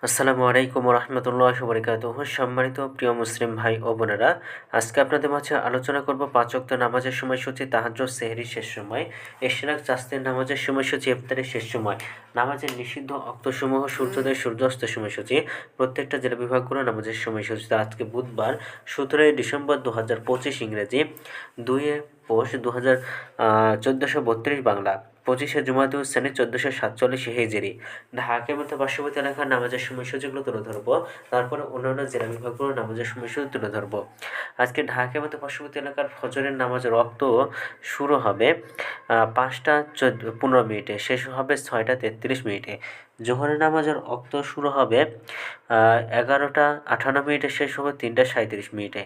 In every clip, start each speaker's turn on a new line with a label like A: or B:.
A: আসসালামু আলাইকুম রহমতুল্লাহি ওয়া বারাকাতুহু। সম্মানিত প্রিয় মুসলিম ভাই ও বোনেরা, আজকে আপনাদের মাঝে আলোচনা করব ৫ ওয়াক্ত নামাজের সময়সূচি, তাহাজ্জুদ, সেহরির শেষ সময়, ইশরাক, চাঁদের নামাজের সময়সূচি, ইফতারের শেষ সময়, নামাজের নিষিদ্ধ অক্তসমূহ, সূর্যোদয় সূর্যাস্ত সময়সূচি, প্রত্যেকটা জেলা বিভাগগুলো নামাজের সময়সূচি। আজকে বুধবার ১৭ ডিসেম্বর ২০২৫ ইংরেজি, ২ পৌষ ১৪৩২ বাংলা, ২৫ জুমাদুল সানি ১৪৪৭ হিজরি। ঢাকার মতো পার্শ্ববর্তী এলাকার নামাজের সময়সূচিগুলো তুলে ধরবো, তারপরে অন্যান্য জেলা বিভাগগুলোর নামাজের সময়সূচি তুলে ধরবো। আজকে ঢাকার মতো পার্শ্ববর্তী এলাকার ফজরের নামাজের রক্ত শুরু হবে ৫টা ১৫ মিনিটে, শেষ হবে ৬টা ৩৩ মিনিটে। জোহরের নামাজের রক্ত শুরু হবে ১১টা ৫৮ মিনিটে, শেষ হবে ৩টা ৩৭ মিনিটে।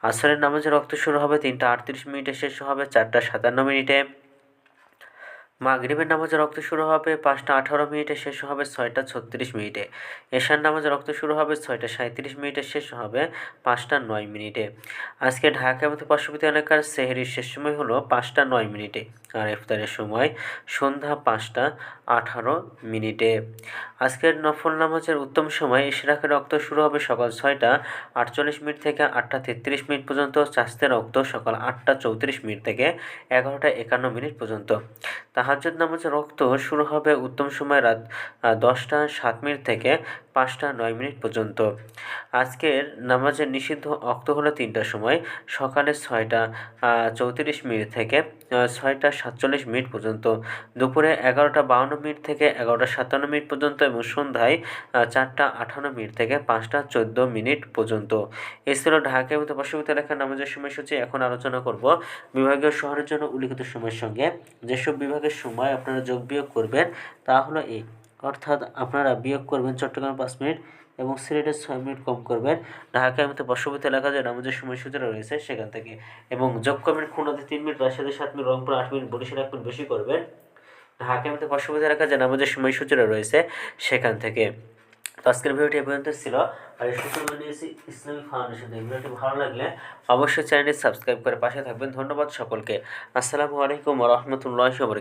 A: আসরের নামাজের রক্ত শুরু হবে ৩টা ৩৮ মিনিটে, শেষ হবে ৪টা ৫৭ মিনিটে। মাগরিবের নামাজের রক্ত শুরু হবে ৫টা ১৮ মিনিটে, শেষ হবে ৬টা ৩৬ মিনিটে। এশার নামাজের রক্ত শুরু হবে ৬টা ৩৭ মিনিটে, শেষ হবে ৫টা ৯ মিনিটে। আজকে ঢাকা মতো পার্শ্ববর্তী এলাকার সেহরির শেষ সময় হলো ৫টা ৯ মিনিটে, আর ইফতারের সময় সন্ধ্যা ৫টা ১৮ মিনিটে। আজকের নফল নামাজের উত্তম সময় ইশরাকের রক্ত শুরু হবে সকাল ৬টা ৪৮ মিনিট থেকে ৮টা ৩৩ মিনিট পর্যন্ত, চাঁদের রক্ত সকাল ৮টা ৩৪ মিনিট থেকে ১১টা ৫১ মিনিট পর্যন্ত। তাহাজ্জুদ নামাজের রক্ত শুরু হবে উত্তম সময় রাত ১০টা ৭ মিনিট থেকে ৫টা ৯ মিনিট পর্যন্ত। আজকের নামাজের নিষিদ্ধ অক্ত হলো ৩টার সময়, সকালে ৬টা ৩৪ মিনিট থেকে ৬টা ৪৭ মিনিট পর্যন্ত, দুপুরে ১১টা ৫২ মিনিট থেকে ১১টা ৫৭ মিনিট পর্যন্ত এবং সন্ধ্যায় ৪টা ৫৮ মিনিট থেকে ৫টা ১৪ মিনিট পর্যন্ত। এ ছিল ঢাকা এবং পার্শ্ববর্তী এলাকার নামাজের সময়সূচি। এখন আলোচনা করব বিভাগীয় শহরের জন্য উল্লিখিত সময়ের সঙ্গে যেসব বিভাগের সময় আপনারা যোগ বিয়োগ করবেন তা হলো এই, অর্থাৎ আপনারা বিয়োগ করবেন চট্টগ্রাম ৫ মিনিট এবং সিলেটের ৬ মিনিট কম করবেন ঢাকার মতো পার্শ্ববর্তী এলাকা যে নামাজের সময়সূচিটা রয়েছে সেখান থেকে, এবং যোগ করবেন খুলনাতে ৩ মিনিট, রাজশাহীতে ৭ মিনিট, রংপুর ৮ মিনিট, বরিশালে ১ মিনিট বেশি করবেন ঢাকার মতো পার্শ্ববর্তী এলাকা যে নামাজের সময়সূচিটা রয়েছে সেখান থেকে। তো আজকের ভিডিওটি এ পর্যন্ত ছিল। আর এই সূত্র নিয়েছি ইসলামিক ফাউন্ডেশন। এই ভিডিওটি ভালো লাগলে অবশ্যই চ্যানেলটি সাবস্ক্রাইব করে পাশে থাকবেন। ধন্যবাদ সকলকে। আসসালামু আলাইকুম ওয়া রাহমাতুল্লাহি ওয়া বারাকাতুহু।